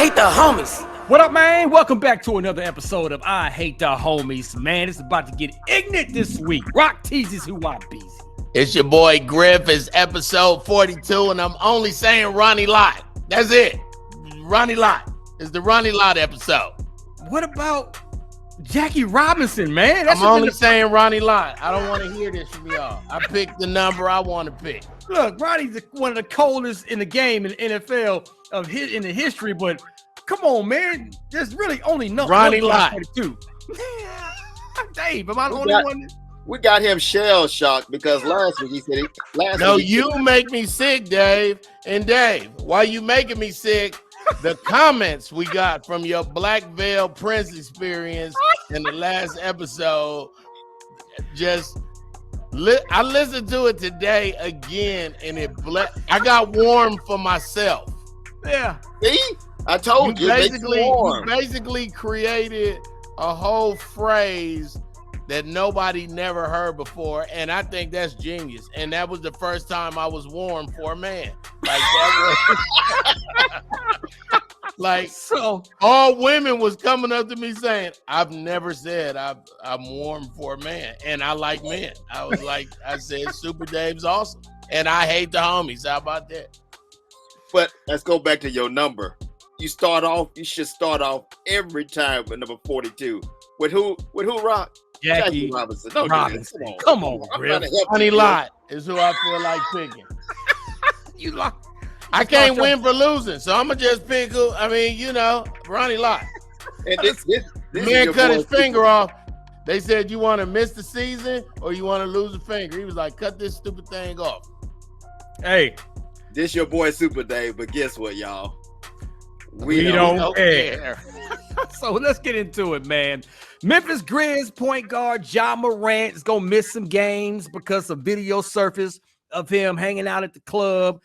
hate the homies. What up, man? Welcome back to another episode of I Hate the Homies, man. It's about to get ignorant this week. Rock teases who I be. It's your boy Griff. It's episode 42, and I'm only saying Ronnie Lott. That's it. Ronnie Lott. It's the Ronnie Lott episode. What about Jackie Robinson, man? I'm only saying Ronnie Lott. I don't want to hear this from y'all. I picked the number I want to pick. Look, Ronnie's one of the coldest in the game in the NFL in the history, but come on, man. There's really only Ronnie Lott. Dave, am I the only one? We got him shell shocked because last week he said you make me sick, Dave. And Dave, why you making me sick? The comments we got from your Black Veil Prince experience in the last episode, I listened to it today again, and I got warm for myself. Yeah. See? I told you. You basically created a whole phrase that nobody never heard before, and I think that's genius. And that was the first time I was warm for a man. Like that was like, so all women was coming up to me saying, "I've never said I'm warm for a man, and I like men." I said, Super Dave's awesome, and I hate the homies. How about that? But let's go back to your number. You should start off every time with number 42. With who, Rock? Jackie Robinson. Come on, Ronnie Lott is who I feel like picking. I can't win for losing, so I'm gonna just pick who. I mean, Ronnie Lott. And this man cut his finger off. They said, "You want to miss the season or you want to lose a finger?" He was like, "Cut this stupid thing off." Hey, this your boy Super Dave, but guess what, y'all? We don't care. So let's get into it, man. Memphis Grizz point guard Ja Morant is gonna miss some games because of video surface of him hanging out at the club,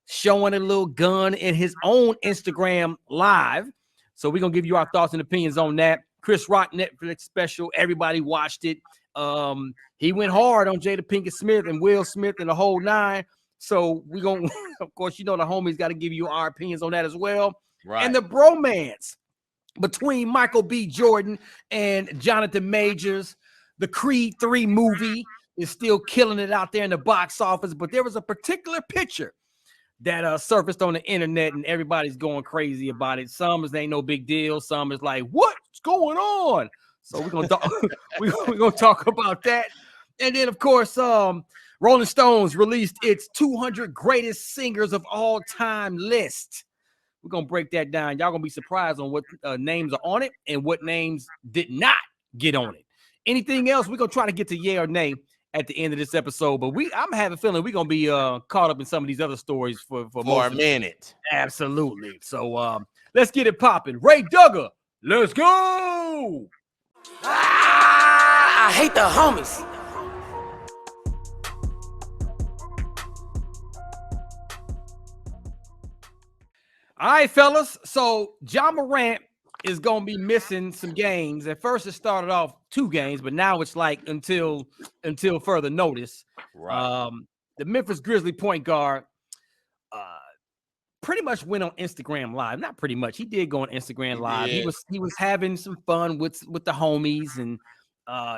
showing a little gun in his own Instagram live. So we're gonna give you our thoughts and opinions on that. Chris Rock Netflix special, everybody watched it. He went hard on Jada Pinkett Smith and Will Smith and the whole nine. So we're gonna, of course, the homies got to give you our opinions on that as well. Right. And the bromance between Michael B. Jordan and Jonathan Majors. The Creed 3 movie is still killing it out there in the box office, but there was a particular picture that surfaced on the internet and everybody's going crazy about it. Some is ain't no big deal. Some is like, what's going on? So we're gonna talk about that. And then, of course, Rolling Stones released its 200 greatest singers of all time list. We're going to break that down. Y'all going to be surprised on what names are on it and what names did not get on it. Anything else, we're going to try to get to yay or nay at the end of this episode. But I'm having a feeling we're going to be caught up in some of these other stories for a minute. Absolutely. So let's get it popping. Ray Duggar, let's go. I hate the homies. All right, fellas. So Ja Morant is going to be missing some games. At first, it started off 2 games, but now it's like until further notice. Right. The Memphis Grizzly point guard pretty much went on Instagram Live. Not pretty much. He did go on Instagram Live. Yeah. He was having some fun with the homies, and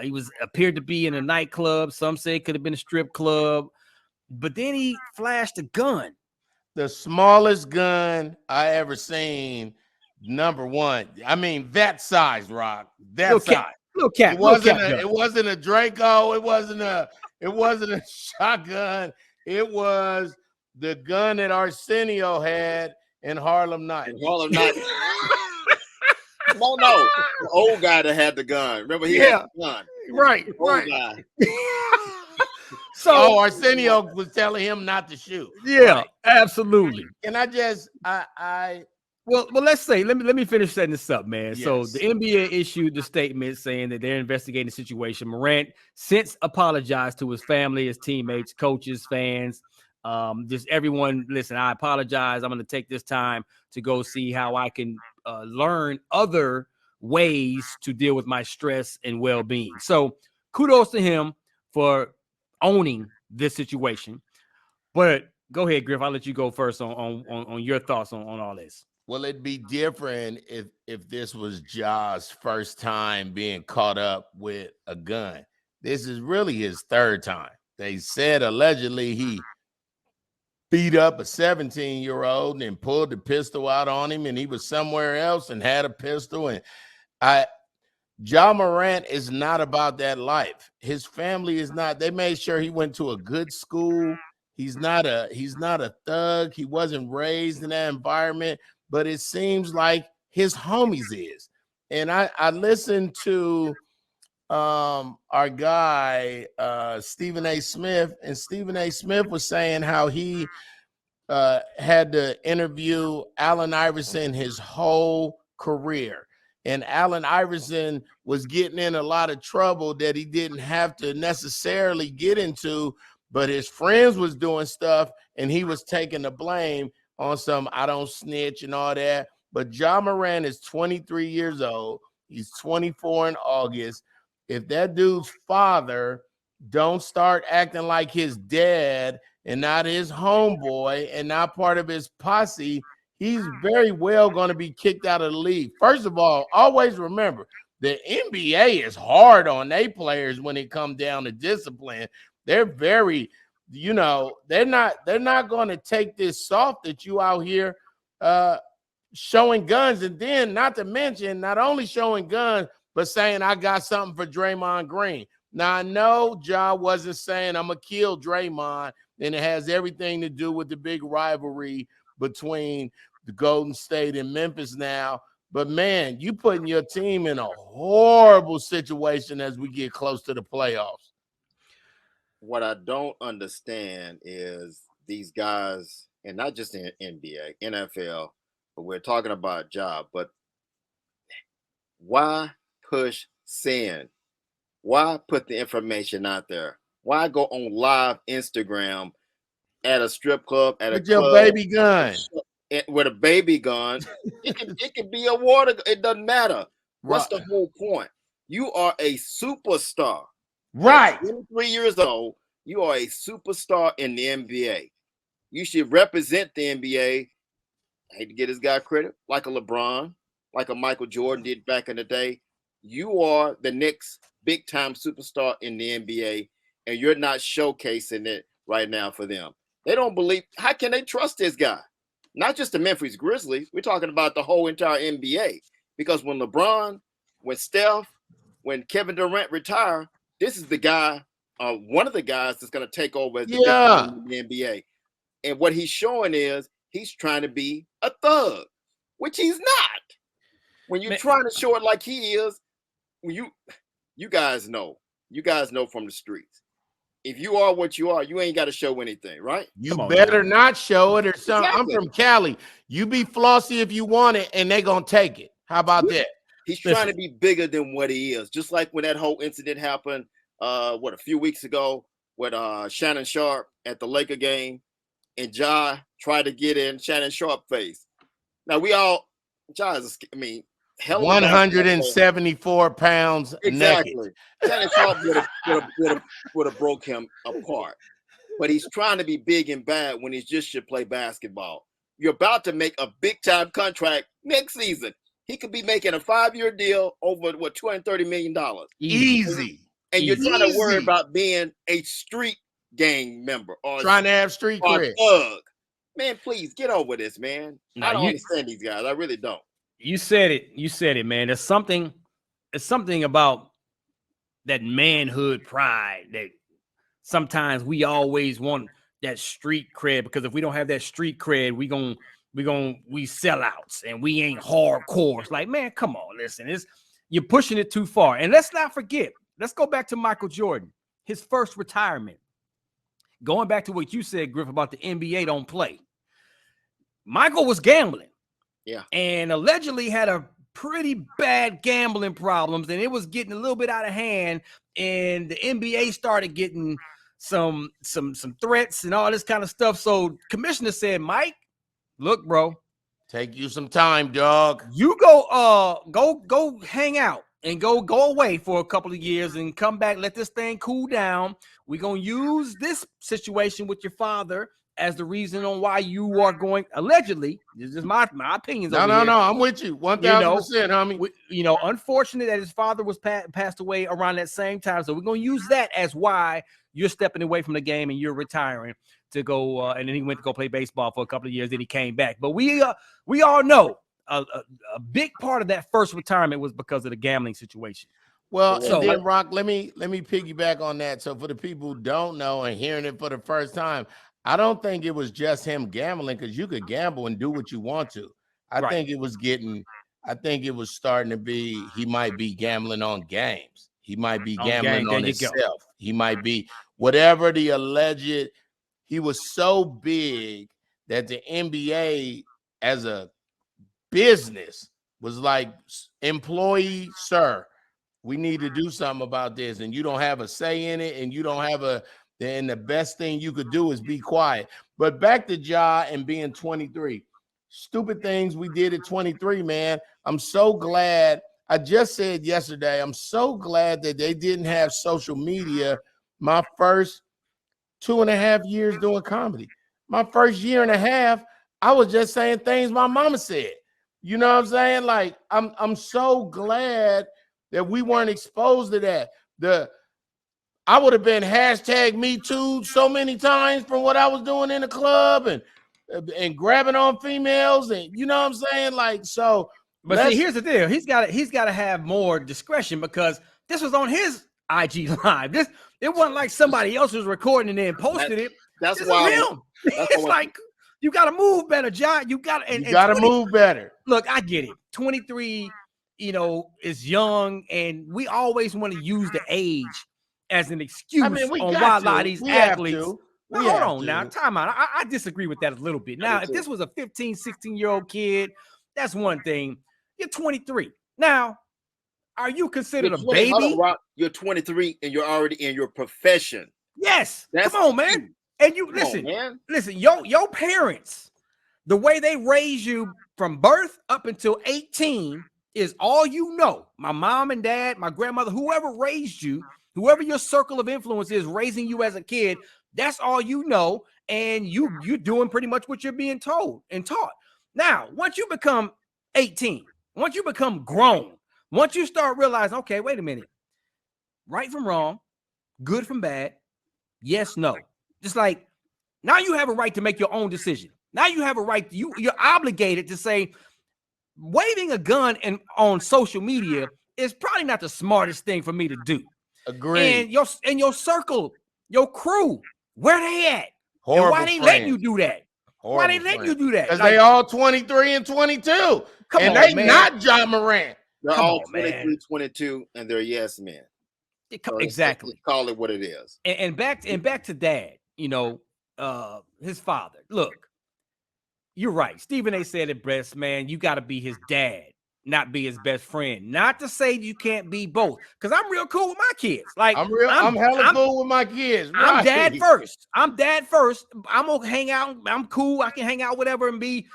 he appeared to be in a nightclub. Some say it could have been a strip club, but then he flashed a gun. The smallest gun I ever seen, number one. I mean, that size, Rock. That size. Little cat. It wasn't a Draco. It wasn't a shotgun. It was the gun that Arsenio had in Harlem Nights. No. The old guy that had the gun. Remember, he had the gun. Right. Guy. So Arsenio was telling him not to shoot. Yeah, right? Absolutely. And I well, let's say, let me finish setting this up, man. Yes. So the NBA issued the statement saying that they're investigating the situation. Morant since apologized to his family, his teammates, coaches, fans, just everyone. Listen, I apologize. I'm going to take this time to go see how I can learn other ways to deal with my stress and well-being. So kudos to him for owning this situation. But go ahead, Griff. I'll let you go first on your thoughts on all this. will it be different if this was Ja's first time being caught up with a gun? This is really his third time. They said allegedly he beat up a 17-year-old and pulled the pistol out on him, and he was somewhere else and had a pistol. And Ja Morant is not about that life. His family is not. They made sure he went to a good school. He's not a thug. He wasn't raised in that environment, but it seems like his homies is. And I listened to our guy Stephen A. Smith, and Stephen A. Smith was saying how he had to interview Allen Iverson his whole career. And Allen Iverson was getting in a lot of trouble that he didn't have to necessarily get into, but his friends was doing stuff and he was taking the blame on some I don't snitch and all that. But Ja Morant is 23 years old. He's 24 in August. If that dude's father don't start acting like his dad and not his homeboy and not part of his posse, he's very well going to be kicked out of the league. First of all, always remember, the NBA is hard on their players when it comes down to discipline. They're very, they're not going to take this soft that you out here showing guns. And then not to mention, not only showing guns, but saying, I got something for Draymond Green. Now, I know Ja wasn't saying I'm going to kill Draymond, and it has everything to do with the big rivalry between the Golden State and Memphis now. But, man, you putting your team in a horrible situation as we get close to the playoffs. What I don't understand is these guys, and not just in NBA, NFL, but we're talking about Ja, but why push sin? Why put the information out there? Why go on live Instagram at a strip club, at with a club, your baby gun? With a baby gun? It can be a water. It doesn't matter. What's the whole point? You are a superstar. Right. At 23 years old, you are a superstar in the NBA. You should represent the NBA. I hate to get this guy credit, like a LeBron, like a Michael Jordan did back in the day. You are the next big-time superstar in the NBA, and you're not showcasing it right now for them. They don't believe. How can they trust this guy? Not just the Memphis Grizzlies. We're talking about the whole entire NBA. Because when LeBron, when Steph, when Kevin Durant retire, this is the guy, one of the guys that's going to take over as the big man in the NBA. And what he's showing is he's trying to be a thug, which he's not. When you're trying to show it like he is, when you guys know from the streets. If you are what you are, you ain't got to show anything, right? You better not show it or something. Exactly. I'm from Cali. You be flossy if you want it, and they're going to take it. How about that? He's trying to be bigger than what he is. Just like when that whole incident happened, a few weeks ago with Shannon Sharp at the Laker game, and Ja tried to get in Shannon Sharp face. Now Ja is, 174 pounds. Exactly. Naked. Shannon Sharp would have broke him apart. But he's trying to be big and bad when he just should play basketball. You're about to make a big-time contract next season. He could be making a 5-year deal over, $230 million. Easy. And you're trying to worry about being a street gang member or trying to have street cred. Thug. Man, please get over this, man. I don't understand these guys. I really don't. You said it, man. There's something about that manhood pride that sometimes we always want that street cred, because if we don't have that street cred, we sellouts and we ain't hardcore. It's like, man, come on, listen, you're pushing it too far. And let's not forget, let's go back to Michael Jordan, his first retirement. Going back to what you said, Griff, about the NBA don't play. Michael was gambling. Yeah. And allegedly had a pretty bad gambling problems, and it was getting a little bit out of hand. And the NBA started getting some threats and all this kind of stuff. So commissioner said, Mike, look, bro, take you some time, dog. You go hang out and go away for a couple of years and come back. Let this thing cool down. We're going to use this situation with your father as the reason on why you are going, allegedly, this is my opinions. No, I'm with you 1,000%, homie. Unfortunate that his father was passed away around that same time. So we're going to use that as why you're stepping away from the game and you're retiring to go. And then he went to go play baseball for a couple of years. Then he came back. But we all know a big part of that first retirement was because of the gambling situation. Well, and then Rock, let me piggyback on that. So for the people who don't know and hearing it for the first time, I don't think it was just him gambling, because you could gamble and do what you want to. I think it was starting to be, he might be gambling on games. He might be gambling on himself. He might be whatever the alleged, he was so big that the NBA as a business was like, employee, sir, we need to do something about this. And you don't have a say in it, and you don't have then the best thing you could do is be quiet. But back to Ja and being 23. Stupid things we did at 23, man. I'm so glad. I just said yesterday, I'm so glad that they didn't have social media my first 2.5 years doing comedy. My first year and a half, I was just saying things my mama said. You know what I'm saying? Like, I'm so glad that we weren't exposed to that. I would have been #MeToo so many times from what I was doing in the club and grabbing on females, and you know what I'm saying? Like, so. But see, here's the deal. He's got to have more discretion, because this was on his IG live. It wasn't like somebody else was recording and then posted it. That's why him. It's like, you got to move better, John. You got to move better. Look, I get it. 23, is young, and we always want to use the age as an excuse on why a lot of these athletes. Now, hold on now, time out. I disagree with that a little bit. Now, if this was a 15, 16-year-old kid, that's one thing. You're 23. Now, are you considered a baby? You're 23 and you're already in your profession. Yes. Come on, man. And you listen, your parents, the way they raise you from birth up until 18 is all you know. My mom and dad, my grandmother, whoever raised you, whoever your circle of influence is raising you as a kid, that's all you know. And you're doing pretty much what you're being told and taught. Now, once you become 18, once you become grown, once you start realizing, okay, wait a minute, right from wrong, good from bad, yes, no. Just like, now you have a right to make your own decision. Now you have a right, you're obligated to say, waving a gun on social media is probably not the smartest thing for me to do. Agree. And your circle, your crew, where they at? Horrible and why they letting you do that? Horrible why they letting you do that? Because they all 23 and 22. And they not Ja Morant. They're all 23, 22, and they're yes men. So exactly. Call it what it is. And back to dad, his father. Look, you're right. Stephen A. said it best, man. You got to be his dad, not be his best friend. Not to say you can't be both, because I'm real cool with my kids. Like, I'm hella cool with my kids. Right. I'm dad first. I'm gonna hang out. I'm cool. I can hang out, whatever, and be,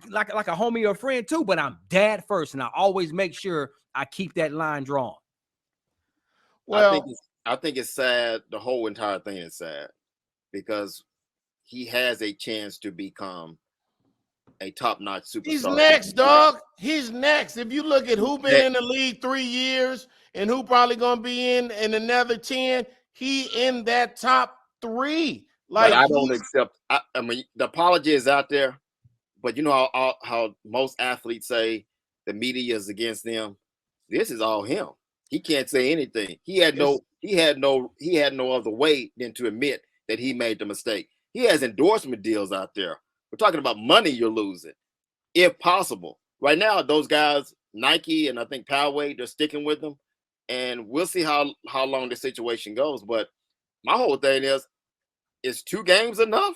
like a homie or a friend too. But I'm dad first, and I always make sure I keep that line drawn. Well, I think it's sad. The whole entire thing is sad because he has a chance to become a top-notch superstar. He's next, dog. He's next. If you look at who been in the league 3 years and who probably gonna be in another 10, he in that top 3. Like, but I don't accept. I mean, the apology is out there, but you know how most athletes say the media is against them. This is all him. He can't say anything. He had no other way than to admit that he made the mistake. He has endorsement deals out there. We're talking about money you're losing, if possible. Right now, those guys, Nike and I think Poway, they're sticking with them, and we'll see how long the situation goes. But my whole thing is 2 games enough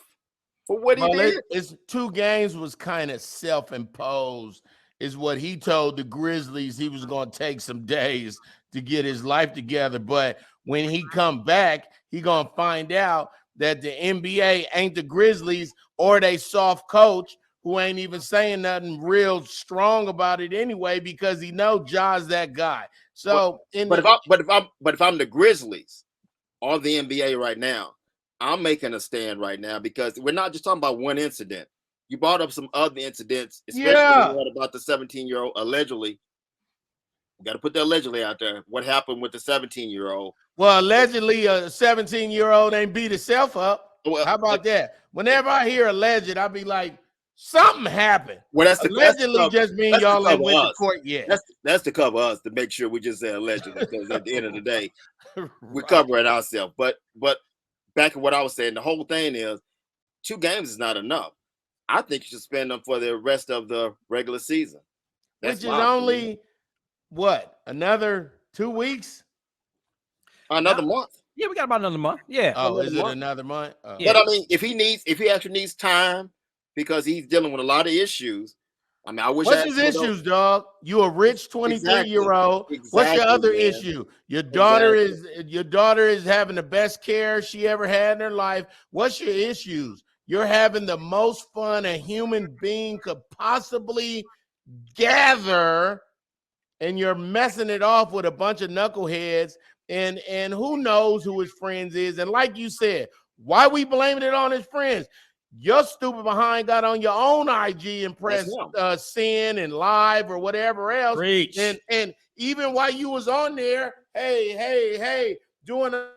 for what he did? It's 2 games was kind of self-imposed, is what he told the Grizzlies. He was going to take some days to get his life together, but when he come back, he going to find out that the NBA ain't the Grizzlies or they soft coach who ain't even saying nothing real strong about it anyway, because he know Ja's that guy. So, if I'm the Grizzlies or the NBA right now, I'm making a stand right now because we're not just talking about one incident. You brought up some other incidents, especially the one about the 17-year-old allegedly. We got to put the allegedly out there. What happened with the 17-year-old? Well, allegedly, a 17-year-old ain't beat himself up. Well, how about that? Whenever I hear alleged, I'll be like, something happened. Well, that's allegedly just mean y'all ain't went to court yet. That's to cover us, to make sure we just say allegedly, because at the end of the day, we're covering ourselves. But back to what I was saying, the whole thing is 2 games is not enough. I think you should spend them for the rest of the regular season. Which is only what, another 2 weeks? Another month. Yeah, we got about another month. Yeah. Oh, is it another month? But I mean, if he actually needs time because he's dealing with a lot of issues. I mean, I wish. What's his issues, dog? You a rich 23-year-old. Exactly, what's your other man. issue? Your daughter is having the best care she ever had in her life. What's your issues? You're having the most fun a human being could possibly gather, and you're messing it off with a bunch of knuckleheads. And who knows who his friends is. And like you said, why we blaming it on his friends? Your stupid behind got on your own IG and pressed sin and live or whatever else. Preach. And even while you was on there, hey, doing a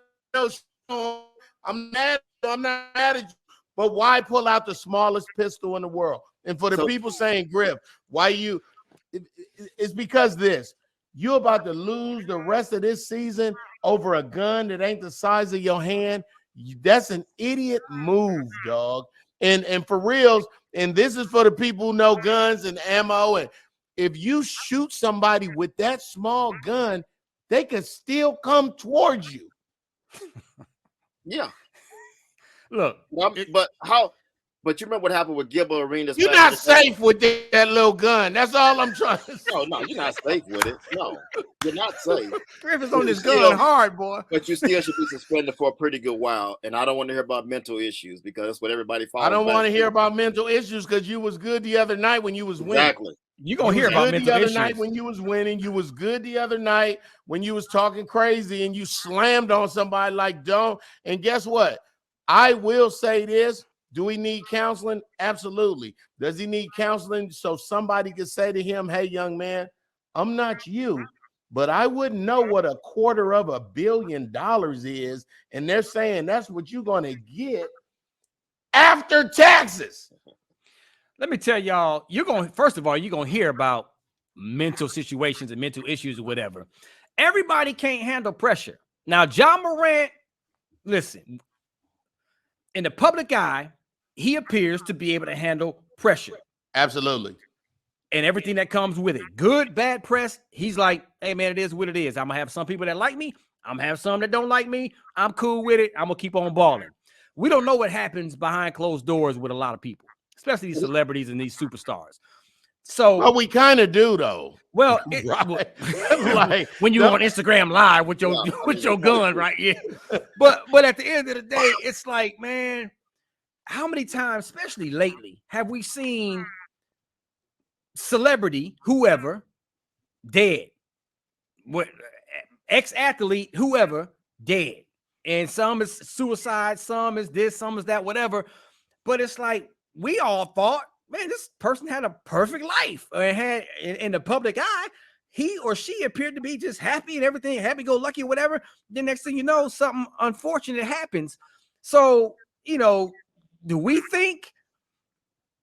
show, I'm not mad at you. But why pull out the smallest pistol in the world? And for the people saying, Griff, why you? It's because you're about to lose the rest of this season over a gun that ain't the size of your hand. That's an idiot move, dog. And for reals, and this is for the people who know guns and ammo. And if you shoot somebody with that small gun, they can still come towards you. Yeah. Look, but you remember what happened with Gilbert Arenas? You're not safe with that little gun. That's all I'm trying to say. No, you're not safe with it. No, you're not safe. Griff is on this gun hard, boy. But you still should be suspended for a pretty good while. And I don't want to hear about mental issues because that's what everybody follows. I don't want to hear about mental issues because you was good the other night when you was winning. Exactly. You're going to hear about mental issues. The other night when you was winning. You was good the other night when you was talking crazy and you slammed on somebody like Don. And guess what? I will say this. Do he need counseling? Absolutely. Does he need counseling so somebody could say to him, hey, young man, I'm not you, but I wouldn't know what $250 million is. And they're saying that's what you're going to get after taxes. Let me tell y'all, first of all, you're going to hear about mental situations and mental issues or whatever. Everybody can't handle pressure. Now, Ja Morant, listen, in the public eye, he appears to be able to handle pressure. Absolutely. And everything that comes with it. Good, bad press. He's like, hey, man, it is what it is. I'm going to have some people that like me. I'm going to have some that don't like me. I'm cool with it. I'm going to keep on balling. We don't know what happens behind closed doors with a lot of people, especially these celebrities and these superstars. So, well, we kind of do, though. Well, right. Like when you on Instagram Live with your gun, right? Yeah. But at the end of the day, it's like, man, how many times, especially lately, have we seen celebrity, whoever, dead? What ex-athlete, whoever, dead. And some is suicide, some is this, some is that, whatever. But it's like we all thought, man, this person had a perfect life and had in the public eye, he or she appeared to be just happy and everything, happy-go-lucky, whatever. The next thing you know, something unfortunate happens. So, do we think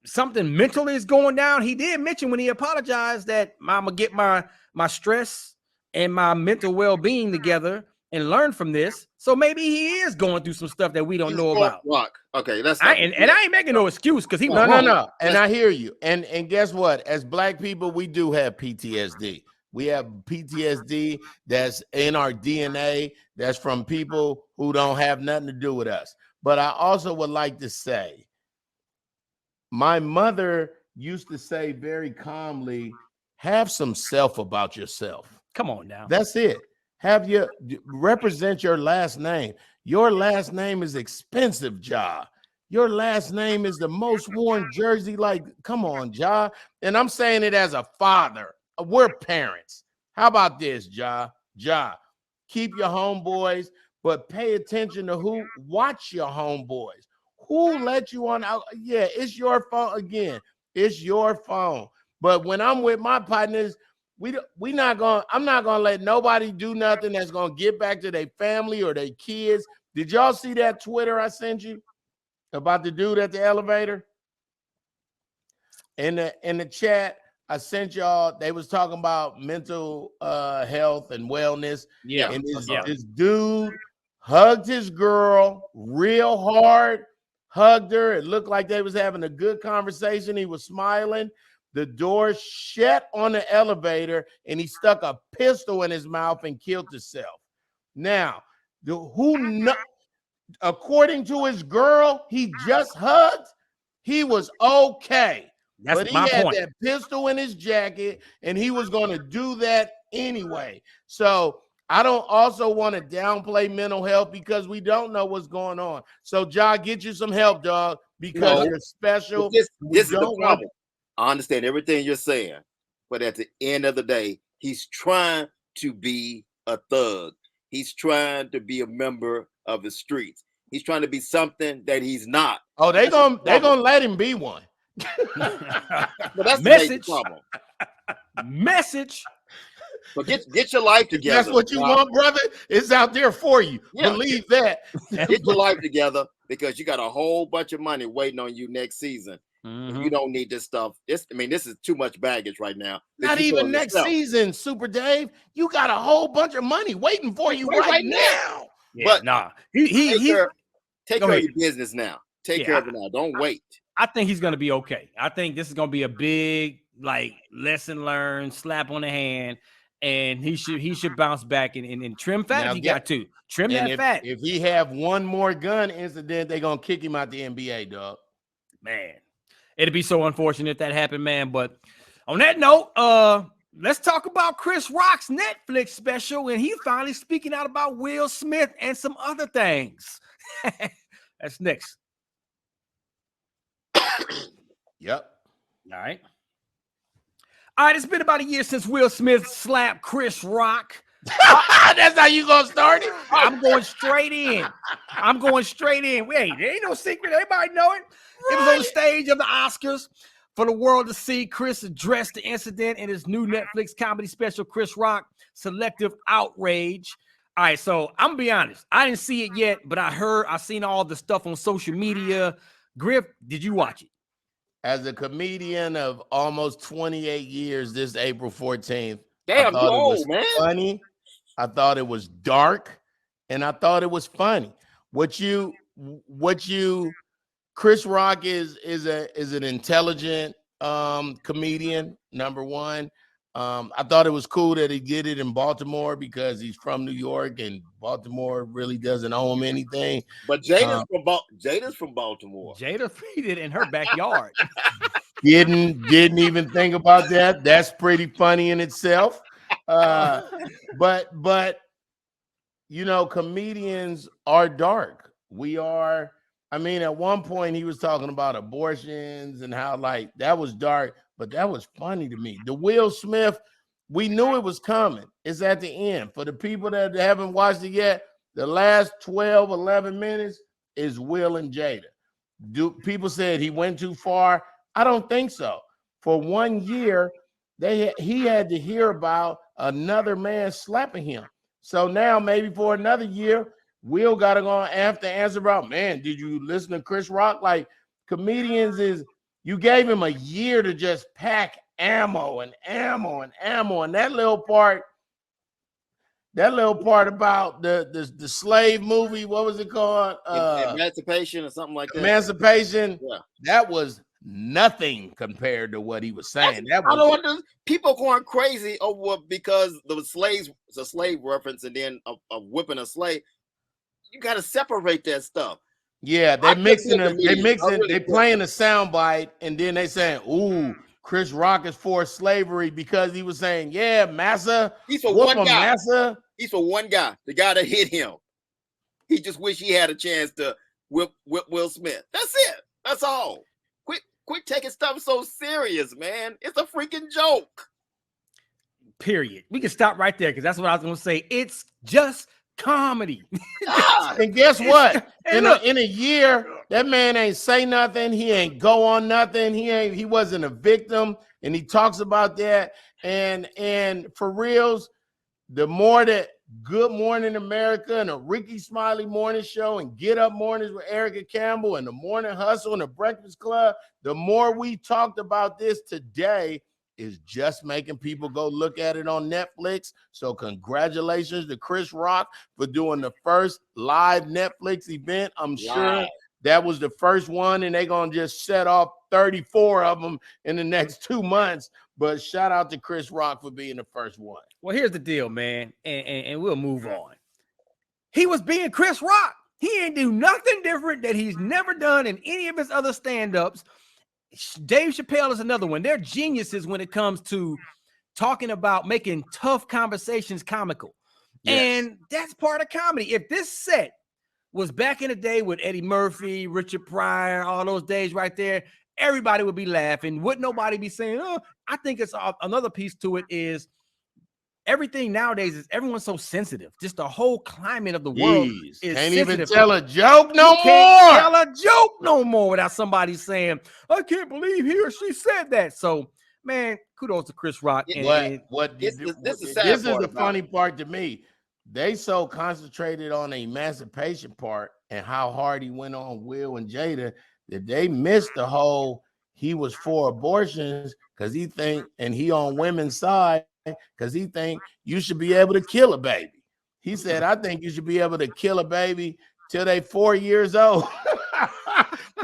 something mentally is going down? He did mention when he apologized that I'm gonna get my stress and my mental well-being together and learn from this. So maybe he is going through some stuff that we don't know about. Okay, that's I ain't making no excuse because he was wrong. No. And I hear you. And guess what? As Black people, we do have PTSD. We have PTSD that's in our DNA. That's from people who don't have nothing to do with us. But I also would like to say, my mother used to say very calmly, have some self about yourself. Come on now. That's it. Represent your last name. Your last name is expensive, Ja. Your last name is the most worn jersey. Like, come on, Ja. And I'm saying it as a father. We're parents. How about this, Ja? Ja, keep your homeboys. but pay attention to who watch your homeboys. Who let you on out? Yeah, it's your phone again. It's your phone. But when I'm with my partners, I'm not gonna let nobody do nothing that's gonna get back to their family or their kids. Did y'all see that Twitter I sent you about the dude at the elevator? In the chat, I sent y'all. They was talking about mental health and wellness. Yeah, and this dude hugged his girl real hard, hugged her. It looked like they was having a good conversation. He was smiling. The door shut on the elevator, and he stuck a pistol in his mouth and killed himself. Now, according to his girl, he just hugged. He was okay. But he had that pistol in his jacket, and he was going to do that anyway. So I don't also want to downplay mental health because we don't know what's going on. So, Ja, get you some help, dog, because you're special. This is the problem. I understand everything you're saying, but at the end of the day, he's trying to be a thug. He's trying to be a member of the streets. He's trying to be something that he's not. Oh, they're gonna let him be one. But that's message. the problem. Message. But get your life together. That's what you want, brother. It's out there for you. Yeah. Believe that. Get your life together because you got a whole bunch of money waiting on you next season. You don't need this stuff. This is too much baggage right now. Not even next season, Super Dave. You got a whole bunch of money waiting for you right now. Yeah, but nah, take care of your business now. Take care of it now. Don't wait. I think he's gonna be okay. I think this is gonna be a big lesson learned, slap on the hand, and he should bounce back and trim fat. Now, he got to trim that fat. If he have one more gun incident, they're gonna kick him out the NBA, dog. Man. It'd be so unfortunate if that happened, man. But on that note, let's talk about Chris Rock's Netflix special, and he finally speaking out about Will Smith and some other things. That's next. Yep. All right. It's been about a year since Will Smith slapped Chris Rock. That's how you gonna start it? I'm going straight in. Wait, there ain't no secret. Everybody know it. It was on the stage of the Oscars for the world to see. Chris addressed the incident in his new Netflix comedy special, Chris Rock, Selective Outrage. All right, so I'm gonna be honest. I didn't see it yet, but I seen all the stuff on social media. Griff, did you watch it? As a comedian of almost 28 years, this April 14th, damn, you old, man. Funny. I thought it was dark, and I thought it was funny. Chris Rock is an intelligent comedian, number one. I thought it was cool that he did it in Baltimore because he's from New York, and Baltimore really doesn't owe him anything. But Jada's from Baltimore. Jada did it in her backyard. Didn't even think about that. That's pretty funny in itself. But comedians are dark. We are. I mean, at one point he was talking about abortions and how that was dark, but that was funny to me. The Will Smith, we knew it was coming. It's at the end. For the people that haven't watched it yet, the last 12, 11 minutes is Will and Jada. People said he went too far. I don't think so. For 1 year, he had to hear about another man slapping him. So now maybe for another year, Will got to go have to answer about, man, did you listen to Chris Rock? Comedians you gave him a year to just pack ammo. And that little part about the slave movie, what was it called? Emancipation or something like that. Emancipation. Yeah. That was nothing compared to what he was saying. I don't want people going crazy over because the slaves, it's a slave reference, and then a whipping a slave. You got to separate that stuff. Yeah, they playing a soundbite, and then they saying, "Ooh, Chris Rock is for slavery," because he was saying, "Yeah, massa." He's for one guy. Massa. He's for one guy, the guy that hit him. He just wish he had a chance to whip Will Smith. That's it. That's all. Quit taking stuff so serious, man. It's a freaking joke. Period. We can stop right there because that's what I was going to say. It's just comedy. And guess what? And In a year, that man ain't say nothing. He ain't go on nothing. He wasn't a victim. And he talks about that. And for reals, the more that Good Morning America and the Ricky Smiley Morning Show and Get Up Mornings with Erica Campbell and the Morning Hustle and the Breakfast Club, the more we talked about this today is just making people go look at it on Netflix. So congratulations to Chris Rock for doing the first live Netflix event. I'm sure that was the first one, and they're going to just set off 34 of them in the next 2 months. But shout out to Chris Rock for being the first one. Well, here's the deal, man, and we'll move on. He was being Chris Rock. He ain't do nothing different that he's never done in any of his other stand-ups. Dave Chappelle is another one. They're geniuses when it comes to talking about making tough conversations comical. Yes. And that's part of comedy. If this set was back in the day with Eddie Murphy, Richard Pryor, all those days right there, everybody would be laughing. Would nobody be saying, oh, I think it's another piece to it is everything nowadays is everyone's so sensitive. Just the whole climate of the world is can't sensitive. even tell a joke no more. Can't tell a joke no more without somebody saying, I can't believe he or she said that. So, man, kudos to Chris Rock. This This is the funny part to me. They so concentrated on the emancipation part and how hard he went on Will and Jada that they missed the whole he was for abortions because he think, and he on women's side, because he think you should be able to kill a baby. He said, I think you should be able to kill a baby till they 4 years old.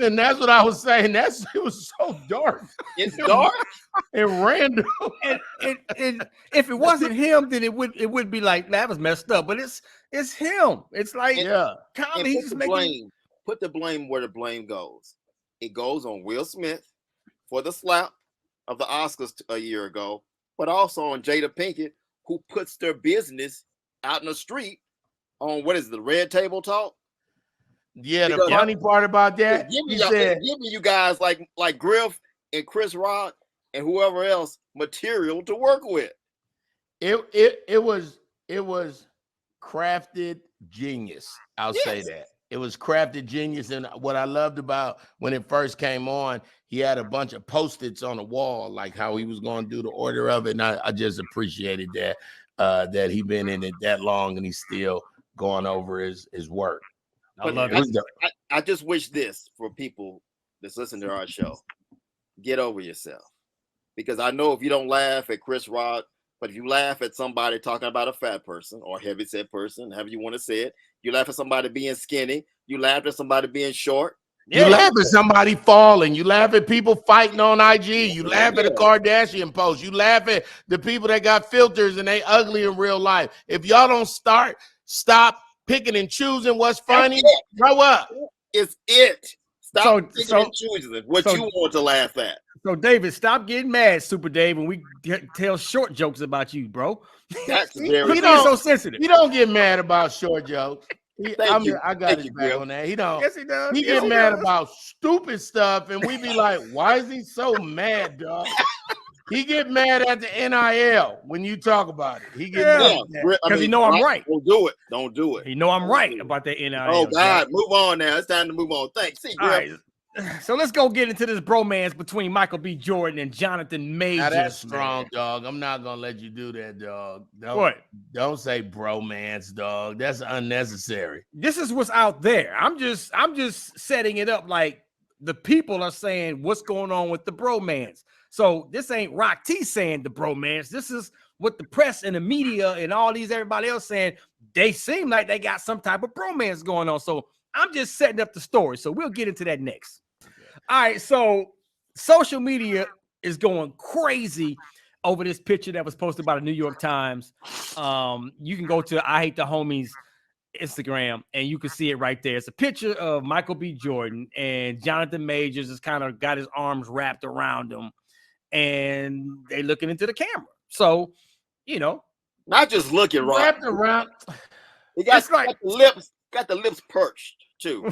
And that's what I was saying. It was so dark. It's dark and random. And if it wasn't him, then it would be like that was messed up. But it's him. It's like comedy. He's just put the blame where the blame goes. It goes on Will Smith for the slap of the Oscars a year ago, but also on Jada Pinkett, who puts their business out in the street on what is the Red Table Talk. Yeah, the funny part about that, giving you guys like Griff and Chris Rock and whoever else material to work with. It was crafted genius. I'll say that. It was crafted genius. And what I loved about when it first came on, he had a bunch of Post-its on the wall, like how he was going to do the order of it. And I just appreciated that, that he been in it that long and he's still going over his work. I just wish this for people that's listening to our show. Get over yourself. Because I know if you don't laugh at Chris Rock, but if you laugh at somebody talking about a fat person or heavy-set person, however you want to say it, you laugh at somebody being skinny, you laugh at somebody being short. You laugh at somebody falling. You laugh at people fighting on IG. You laugh at a Kardashian post. You laugh at the people that got filters and they ugly in real life. If y'all don't stop picking and choosing what's funny, grow up. It's it. Stop picking and choosing what you want to laugh at. So, David, stop getting mad, Super Dave, when we tell short jokes about you, bro. That's so sensitive. He don't get mad about short jokes. I got his back Griff. on that. He don't. Yes, he does. He get mad about stupid stuff, and we be like, "Why is he so mad, dog?" He get mad at the NIL when you talk about it. He get mad because he know I'm right. Don't do it. He know I'm right about that NIL. Oh God, move on now. It's time to move on. Thanks. See, all right. So let's go get into this bromance between Michael B. Jordan and Jonathan Majors. Now that's strong, dog. I'm not gonna let you do that, dog. Don't say bromance, dog. That's unnecessary. This is what's out there. I'm just setting it up like the people are saying what's going on with the bromance. So this ain't Rock T saying the bromance. This is what the press and the media and all these everybody else saying. They seem like they got some type of bromance going on. So I'm just setting up the story. So we'll get into that next. All right. So social media is going crazy over this picture that was posted by the New York Times. You can go to I Hate the Homies Instagram and you can see it right there. It's a picture of Michael B. Jordan and Jonathan Majors has kind of got his arms wrapped around him and they looking into the camera. So, you know, not just looking wrapped around. He got the lips perched too.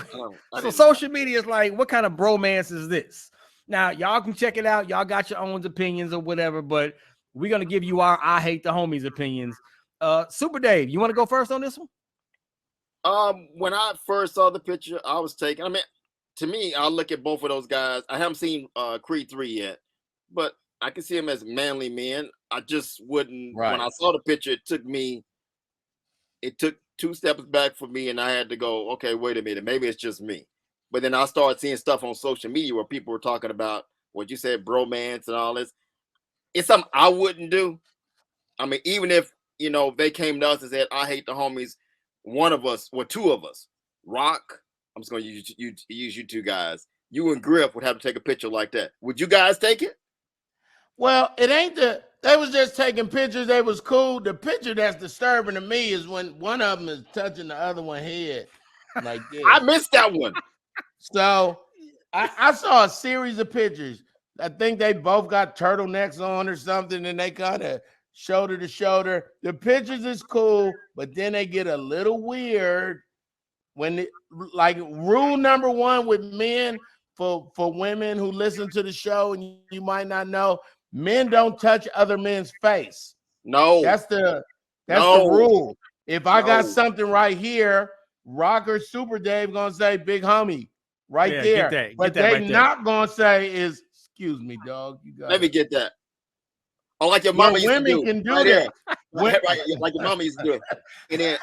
So social media is like, what kind of bromance is this? Now, y'all can check it out. Y'all got your own opinions or whatever, but we're going to give you our I Hate the Homies opinions. Super Dave, you want to go first on this one? When I first saw the picture, I was taken. I mean, to me, I look at both of those guys. I haven't seen Creed 3 yet, but I can see them as manly men. I just wouldn't. Right. When I saw the picture, it took 2 steps back for me, and I had to go, okay, wait a minute, maybe it's just me. But then I started seeing stuff on social media where people were talking about what you said, bromance and all this. It's something I wouldn't do. I mean, even if, you know, they came to us and said, I hate the homies, one of us, or 2 of us, Rock, I'm just going to use you 2 guys, you and Griff would have to take a picture like that. Would you guys take it? Well, it ain't they was just taking pictures. They was cool. The picture that's disturbing to me is when one of them is touching the other one's head like this. I missed that one. So I saw a series of pictures. I think they both got turtlenecks on or something, and they kind of shoulder to shoulder. The pictures is cool, but then they get a little weird when like rule number 1 with men for women who listen to the show, and you might not know, men don't touch other men's face. No. That's the rule. If I got something right here, Rocker Super Dave gonna say big homie right there. But they right not gonna say is, excuse me, dog. You got Let me get that. Oh, like your mama used to do. Women can do right that. Right, like your mama used to do. And then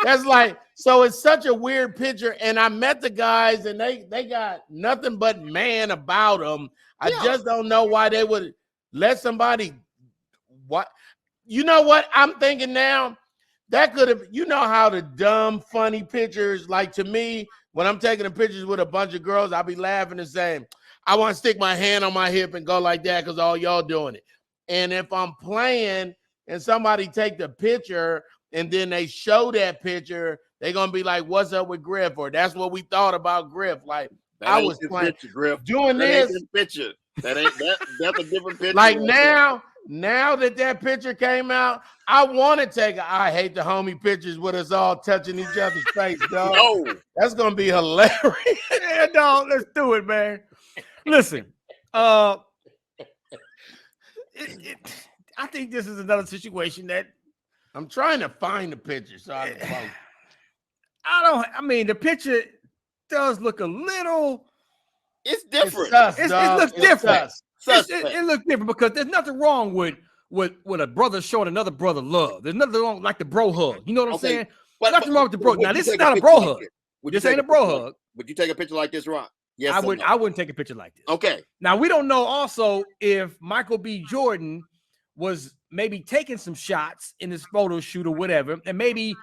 that's like, so it's such a weird picture. And I met the guys, and they got nothing but man about them. I just don't know why they would let somebody. What, you know what I'm thinking now? That could have, you know how the dumb, funny pictures, like to me, when I'm taking the pictures with a bunch of girls, I'll be laughing and saying, I want to stick my hand on my hip and go like that because all y'all doing it. And if I'm playing and somebody take the picture and then they show that picture, they're going to be like, what's up with Griff? Or that's what we thought about Griff. Like, that I was playing, picture, Griff. doing that this. Picture. That ain't that's a different picture. Like now that picture came out, I want to take I hate the homie pictures with us all touching each other's face, dog. No. That's going to be hilarious. Yeah, dog, let's do it, man. Listen, I think this is another situation that I'm trying to find the picture so I can post. I mean, the picture does look a little. It's different. It looks different. It looks different because there's nothing wrong with a brother showing another brother love. There's nothing wrong like the bro hug. You know what I'm saying? Nothing wrong with the bro. Now this is not a bro hug. This ain't a bro hug. Would you take a picture like this, Ron? Yes, I wouldn't take a picture like this. Okay. Now we don't know also if Michael B. Jordan was maybe taking some shots in his photo shoot or whatever, and maybe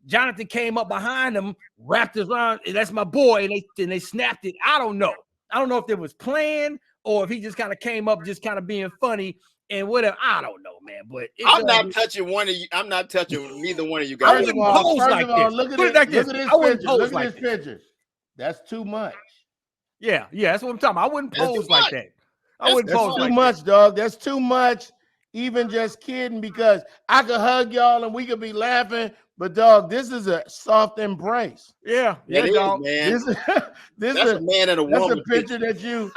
Jonathan came up behind him, wrapped his arm, and that's my boy, and they snapped it. I don't know. I don't know if it was planned or if he just kind of came up just kind of being funny and whatever. I don't know, man. But I'm not touching one of you. I'm not touching neither one of you guys. First of all, look at this picture. That's too much. Yeah, that's what I'm talking about. I wouldn't pose like that. I wouldn't pose like that. Too much, dog. That's too much. Even just kidding, because I could hug y'all and we could be laughing, but dog, this is a soft embrace. Yeah, dog. Man. This is a man and a woman. That's a picture that you.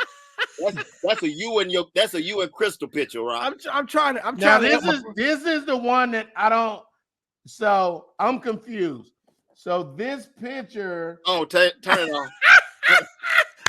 That's a you and Crystal picture, right? I'm trying. Now this is the one that I don't. So I'm confused. So this picture. Oh, turn it on.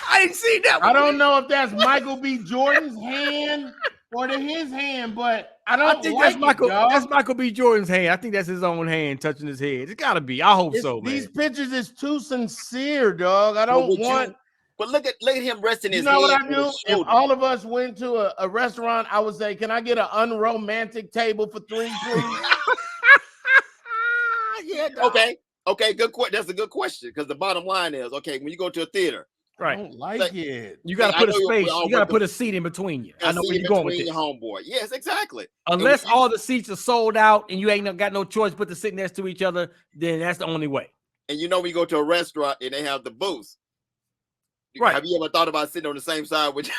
I didn't see that one. I don't know if that's Michael B. Jordan's hand or his hand, but I think that's Michael. That's Michael B. Jordan's hand. I think that's his own hand touching his head. It's gotta be. I hope so, man. These pictures is too sincere, dog. I don't want. But look at him resting his head. You know what I do? If all of us went to a restaurant, I would say, "Can I get an unromantic table for 3, please?" Yeah. Dog. Okay. Good. That's a good question, because the bottom line is, okay, when you go to a theater. Right. I don't like it. You got to put a space. You got to put a seat in between you. I know where you're going with this. Your homeboy. Yes, exactly. Unless all the seats are sold out and you ain't got no choice but to sit next to each other, then that's the only way. And you know, when you go to a restaurant and they have the booths. Right. Have you ever thought about sitting on the same side with you?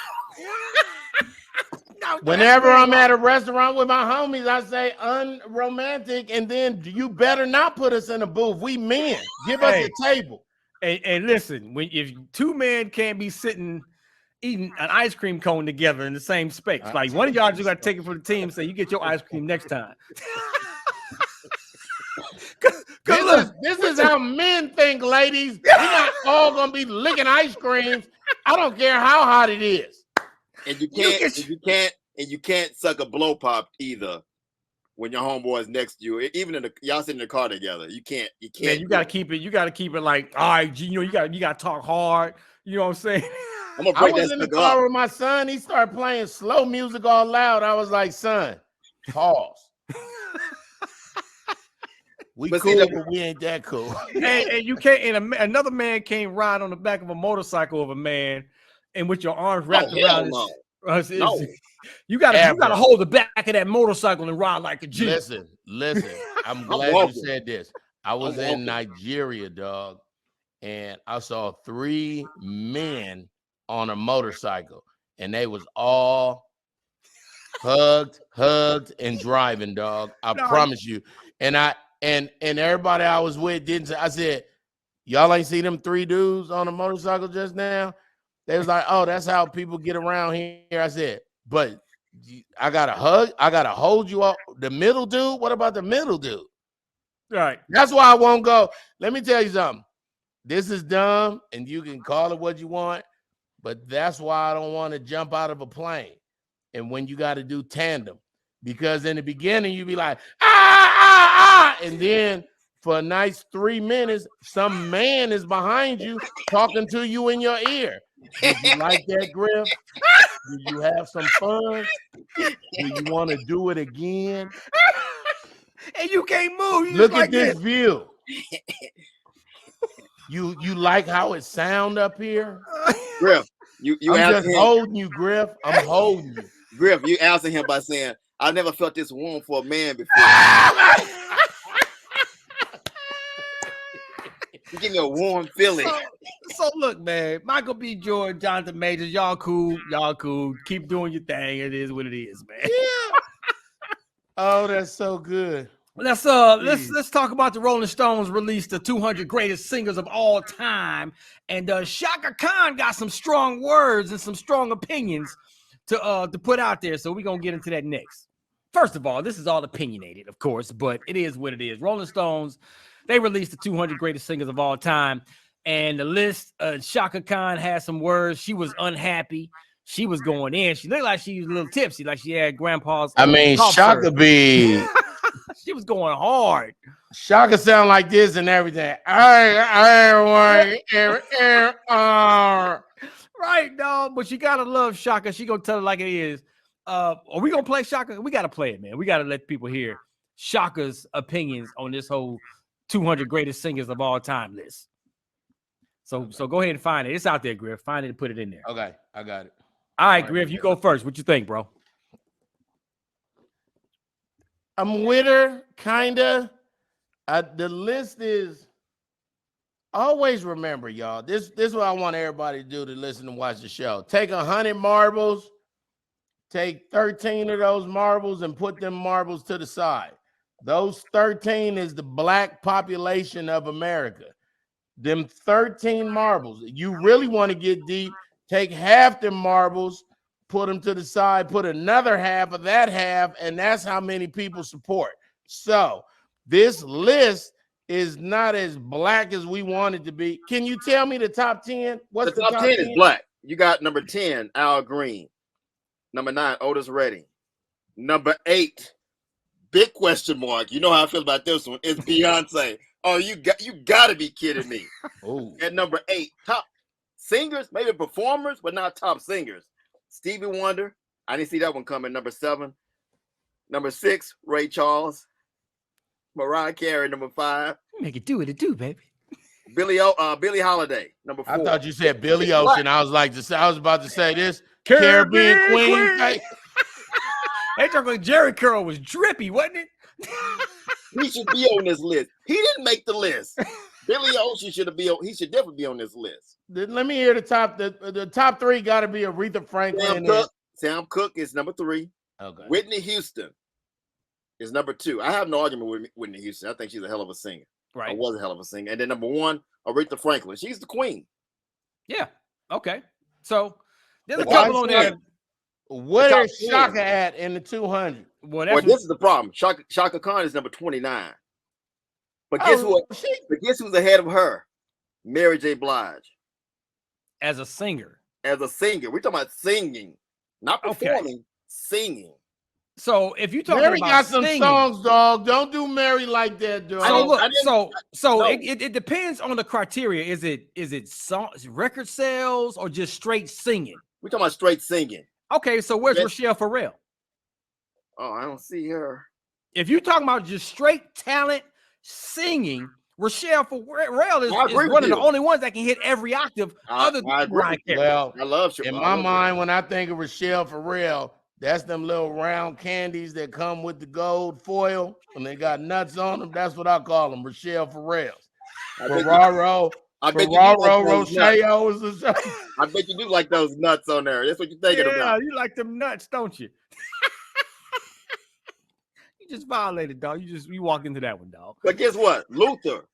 Whenever I'm at a restaurant with my homies, I say unromantic, and then you better not put us in a booth. We men. Give us a table. And listen, if 2 men can't be sitting eating an ice cream cone together in the same space, like one of y'all just got to take it for the team. Say you get your ice cream next time. This is how men think, ladies. We're not all gonna be licking ice creams. I don't care how hot it is. And you can't suck a blow pop either when your homeboy is next to you. Even y'all sitting in the car together, you can't. Man, you gotta keep it. You gotta keep it like, all right, you gotta talk hard. You know what I'm saying? I was in the car with my son. He started playing slow music all loud. I was like, son, pause. We cool, but we ain't that cool. And you can't. And another man can't ride on the back of a motorcycle of a man, and with your arms wrapped around his. No. You gotta hold the back of that motorcycle and ride like a G. Listen. I'm glad you said this. I was in Nigeria, dog, and I saw 3 men on a motorcycle, and they was all hugged, and driving, dog. I promise you. And everybody I was with didn't say. I said, y'all ain't see them 3 dudes on a motorcycle just now? They was like, oh, that's how people get around here. I said, but I gotta hug, I gotta hold you up. The middle dude, what about the middle dude? Right. That's why I won't go. Let me tell you something. This is dumb, and you can call it what you want, but that's why I don't want to jump out of a plane. And when you got to do tandem, because in the beginning you be like, and then for a nice 3 minutes, some man is behind you talking to you in your ear. Did you like that, Griff? Did you have some fun? Do you want to do it again? And you can't move. Look at this view. You like how it sound up here? Griff, I'm just holding you, Griff. I'm holding you. Griff, you answer him by saying, I never felt this warm for a man before. You give me a warm feeling. So look, man, Michael B. Jordan, Jonathan Majors, y'all cool. Keep doing your thing. It is what it is, man. Yeah. Oh, that's so good. Let's talk about the Rolling Stones released the 200 greatest singers of all time, and Chaka Khan got some strong words and some strong opinions to put out there. So we're gonna get into that next. First of all, this is all opinionated, of course, but it is what it is. Rolling Stones, they released the 200 greatest singers of all time, and the list. Chaka Khan had some words. She was unhappy. She was going in. She looked like she was a little tipsy, like she had grandpa's. Chaka B. She was going hard. Chaka sound like this and everything. Right, dog. But you gotta love Chaka. She gonna tell it like it is. Are we gonna play Chaka? We gotta play it, man. We gotta let people hear Chaka's opinions on this whole 200 greatest singers of all time list. So go ahead and find it. It's out there, Griff. Find it and put it in there. Okay, I got it. All right, Griff, you go first. What you think, bro? I'm with her, kinda. The list is. Always remember, y'all. This is what I want everybody to do to listen and watch the show. Take 100 marbles, take 13 of those marbles, and put them marbles to the side. Those 13 is the black population of America. Them 13 marbles. You really want to get deep, take half them marbles, put them to the side, put another half of that half, and that's how many people support. So this list is not as black as we want it to be. Can you tell me the top 10? What's the top 10 is black. You got number 10, Al Green. Number 9, Otis Redding. Number 8, big question mark. You know how I feel about this one. It's Beyonce. Oh, you got to be kidding me. Oh. At number 8, top singers, maybe performers, but not top singers. Stevie Wonder. I didn't see that one coming. Number 7. Number 6, Ray Charles. Mariah Carey, number 5. Make it do what it do, baby. Billie Holiday, number 4. I thought you said Billy Ocean. I was about to say this. Caribbean Queen. They talking like Jerry Curl was drippy, wasn't it? He should be on this list. He didn't make the list. Billy Ocean he should definitely be on this list. Let me hear the top. The top 3 got to be Aretha Franklin. Sam Cooke is number 3. Okay. Whitney Houston is number 2. I have no argument with Whitney Houston. I think she's a hell of a singer. Right. I was a hell of a singer. And then number 1, Aretha Franklin. She's the queen. Yeah. Okay. So there's a couple on there. Where is Chaka at in the 200? Well, this is the problem. Chaka Khan is number 29. But guess what? But guess who's ahead of her? Mary J Blige. As a singer. As a singer. We're talking about singing, not performing, singing. So if you talking Mary about got some singing, songs, dog. Don't do Mary like that, dog. It depends on the criteria. Is it songs, record sales, or just straight singing? We're talking about straight singing. Okay, so where's Rochelle Farrell? Oh, I don't see her. If you're talking about just straight talent singing, Rochelle Farrell is one of the only ones that can hit every octave other than Mariah Carey. Well, I love her. In my mind, when I think of Rochelle Farrell, that's them little round candies that come with the gold foil and they got nuts on them. That's what I call them, Rochelle Farrells. Ferraro Rocheos or something. I bet you do like those nuts on there. That's what you're thinking about. Yeah, you like them nuts, don't you? You just violated, dog. You walked into that one, dog. But guess what? Luther.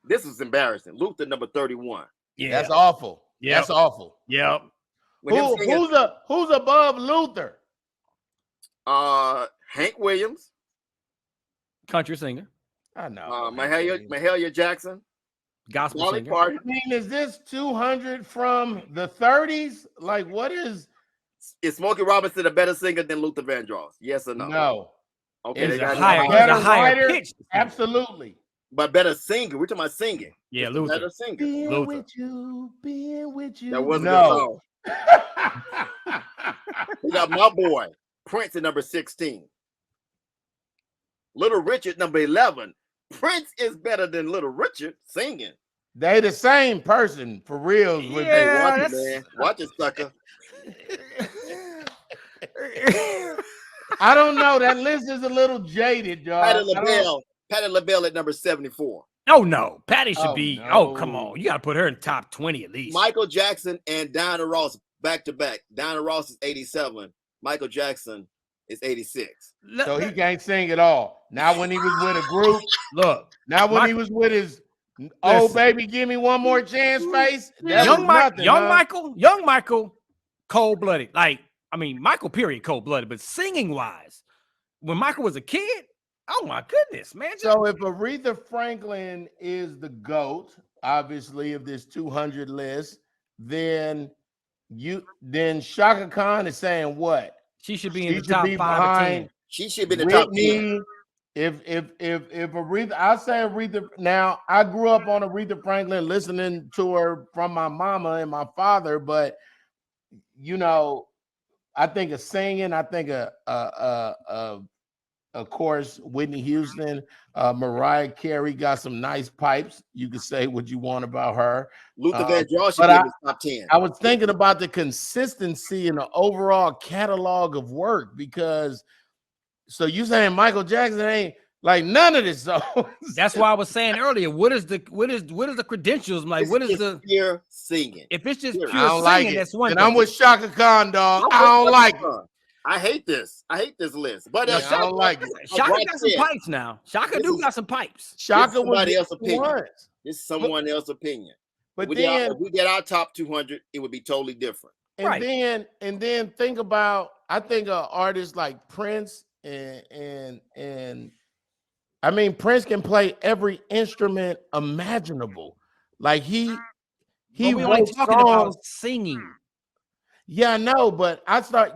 This is embarrassing. Luther number 31. Yeah, that's awful. Yeah, that's awful. Yep. Who's above Luther? Hank Williams, country singer. I know. Mahalia Jackson, gospel singer. I mean, is this 200 from the 30s? Like, what is? Is Smokey Robinson a better singer than Luther Vandross? Yes or no? No. Okay, they got a higher pitch. Absolutely. But better singer. We're talking about singing. Yeah, Luther. Better singer. Being with you. That wasn't a good song. We got my boy Prince at number 16. Little Richard number 11. Prince is better than Little Richard singing. They the same person for real. Yeah, watch it, man. Watch it, sucker. I don't know. That list is a little jaded, dog. Patti LaBelle at number 74. Oh no, Patty should be. No. Oh, come on, you got to put her in top 20 at least. Michael Jackson and Diana Ross back to back. Diana Ross is 87. Michael Jackson is 86. So he can't sing at all. Now when he was with a group, he was with his baby, give me one more chance face. Young Michael, cold-blooded. Like, I mean, Michael period cold-blooded, but singing wise, when Michael was a kid, oh my goodness, man. So if Aretha Franklin is the GOAT, obviously, of this 200 list, then Chaka Khan is saying what? She should be in the top 5 or 10. She should be in the top 10. If Aretha, I say Aretha. Now I grew up on Aretha Franklin, listening to her from my mama and my father, but you know, I think of singing. I think of course, Whitney Houston, Mariah Carey got some nice pipes. You can say what you want about her. Luther Vandross should be in the top 10. I was thinking about the consistency in the overall catalog of work, because so you saying Michael Jackson ain't like none of this songs. That's why I was saying earlier. What is the credentials? Like, what is the pure singing? If it's just pure singing, like that's one. And I'm with Chaka Khan, dog. I don't like it. I hate this. I hate this list. But I don't like it. Shaka got some pipes now. Shaka got some pipes. Shaka was somebody else's opinion. This is someone else's opinion. But then if we get our top 200, it would be totally different. And then think about, I think of artists like Prince and I mean, Prince can play every instrument imaginable. Like he only talking about singing. Yeah, I know, but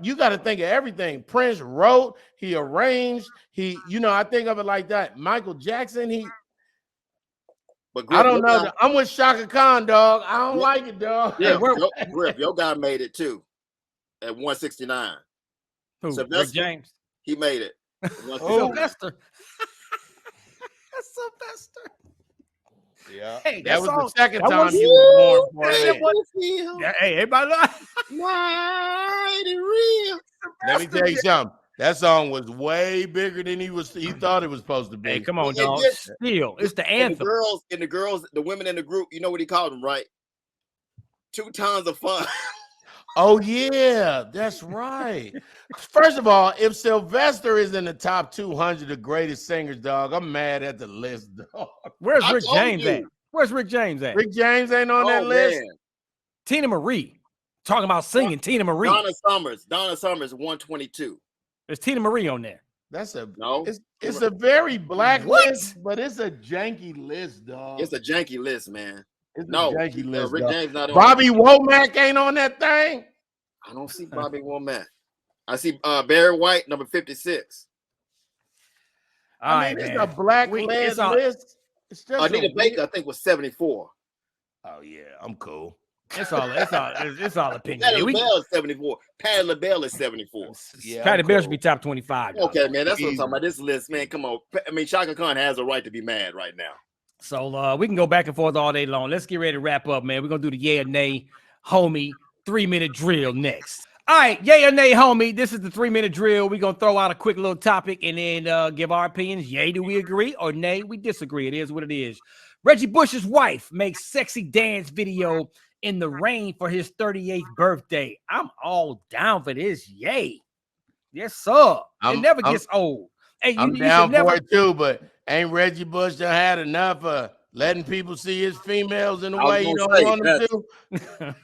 you got to think of everything. Prince wrote, he arranged, I think of it like that. Michael Jackson, I don't know. I'm with Chaka Khan, dog. I don't like it, dog. Yeah, Griff, your guy made it too at 169. Who? Rick James. He made it. Sylvester. That's Sylvester. Yeah, hey, that was the second time he was born for it. Hey, everybody, mighty real. Let me tell you something. That song was way bigger than he thought it was supposed to be. Hey, come on, dog. Still, it's the anthem. The women in the group, you know what he called them, right? 2 tons of fun. Oh yeah, that's right. First of all, if Sylvester is in the top 200 of greatest singers, dog, I'm mad at the list, dog. Where's Rick James at? Where's Rick James at? Rick James ain't on that list. Tina Marie, talking about singing. Tina Marie. Donna Summers, 122. There's Tina Marie on there. That's a No. It's a very black What? list, but it's a janky list, dog. It's a janky list, man. It's No, a janky list. Rick dog. James not on. Bobby Womack ain't on that thing. I don't see Bobby Womack. I see Barry White, number 56. I mean, it's a black list. It's just Anita Baker, I think, was 74. Oh yeah, I'm cool. It's all opinion. Patty LaBelle is 74. Patty LaBelle is 74. Yeah, Patty LaBelle should be top 25. Okay, man, that's what I'm talking about. This list, man, come on. I mean, Chaka Khan has a right to be mad right now. So we can go back and forth all day long. Let's get ready to wrap up, man. We're gonna do the yay or nay, homie, 3-minute drill next. All right, yay or nay, homie. This is the 3-minute drill. We're gonna throw out a quick little topic and then give our opinions. Yay, do we agree, or nay, we disagree? It is what it is. Reggie Bush's wife makes sexy dance video in the rain for his 38th birthday. I'm all down for this. Yay. Yes, sir. It never gets old. Hey, I'm down for it too, but ain't Reggie Bush done had enough of letting people see his females in the way you don't want them to?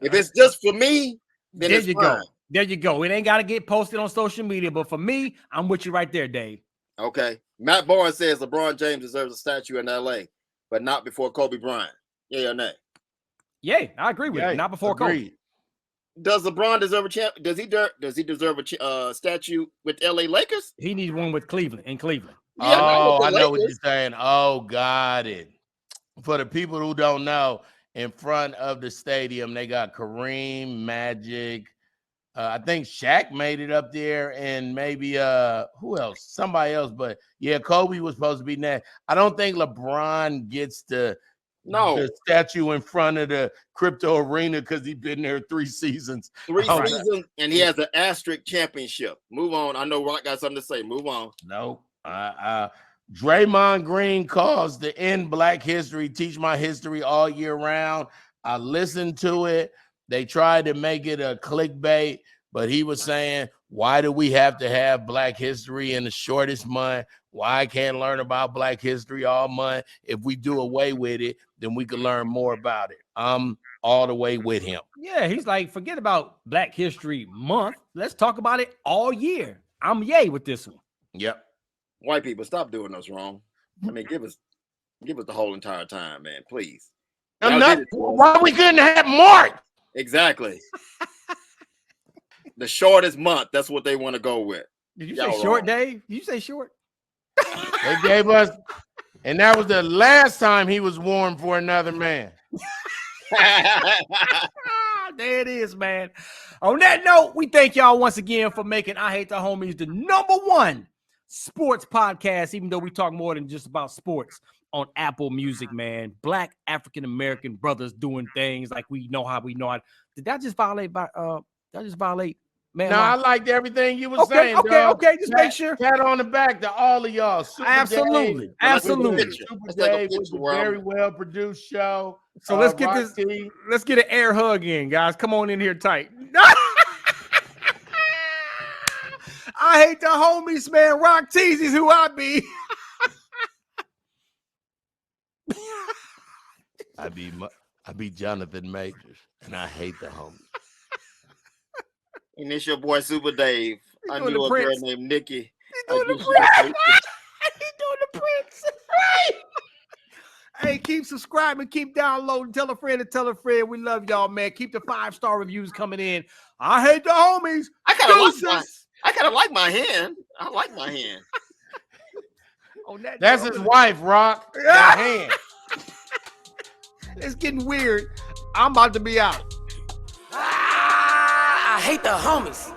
If it's just for me, then there it's you fine. go. There you go. It ain't got to get posted on social media, but for me, I'm with you right there, Dave. Okay. Matt Barnes says LeBron James deserves a statue in LA, but not before Kobe Bryant. Yeah or nay? Yeah, I agree with you. Not before Kobe. Does LeBron deserve a champ? Does he deserve a statue with LA Lakers? He needs one with Cleveland. Yeah, I know what you're saying. Oh, got it. For the people who don't know, in front of the stadium, they got Kareem, Magic. I think Shaq made it up there, and maybe who else? Somebody else. But yeah, Kobe was supposed to be next. I don't think LeBron gets the statue in front of the crypto arena because he's been there 3 seasons. 3 seasons, and he has an asterisk championship. Move on. I know Rock got something to say. Move on. No. Draymond Green calls to end Black history, teach my history all year round. I listened to it. They tried to make it a clickbait, but he was saying, why do we have to have Black history in the shortest month? Why I can't learn about Black history all month? If we do away with it, then we can learn more about it. I'm all the way with him. Yeah, he's like, forget about Black History Month. Let's talk about it all year. I'm yay with this one. Yep. White people, stop doing us wrong. I mean, give us the whole entire time, man, please. Why we couldn't have March? Exactly. The shortest month. That's what they want to go with. Did you say short, Dave? Did you say short? They gave us, and that was the last time he was warm for another man. There it is, man. On that note, we thank y'all once again for making I Hate the Homies the #1 sports podcast, even though we talk more than just about sports on Apple Music, man. Black African-American brothers doing things like we know how. Did that just violate man? No, I liked everything you were saying. Okay, just make sure. Pat on the back to all of y'all. Absolutely. Super Dave was a very well produced show. So let's get let's get an air hug in, guys. Come on in here tight. I hate the homies, man. Rock Teasy's who I be. I be Jonathan Majors, and I hate the homies. And it's your boy Super Dave. I knew a girl named Nikki. He's doing the Prince. He's doing the Prince. Hey, keep subscribing, keep downloading. Tell a friend to tell a friend. We love y'all, man. Keep the 5-star reviews coming in. I hate the homies. I kind of like my hand. I like my hand. That's his wife, Rock. That hand. It's getting weird. I'm about to be out. I hate the homies.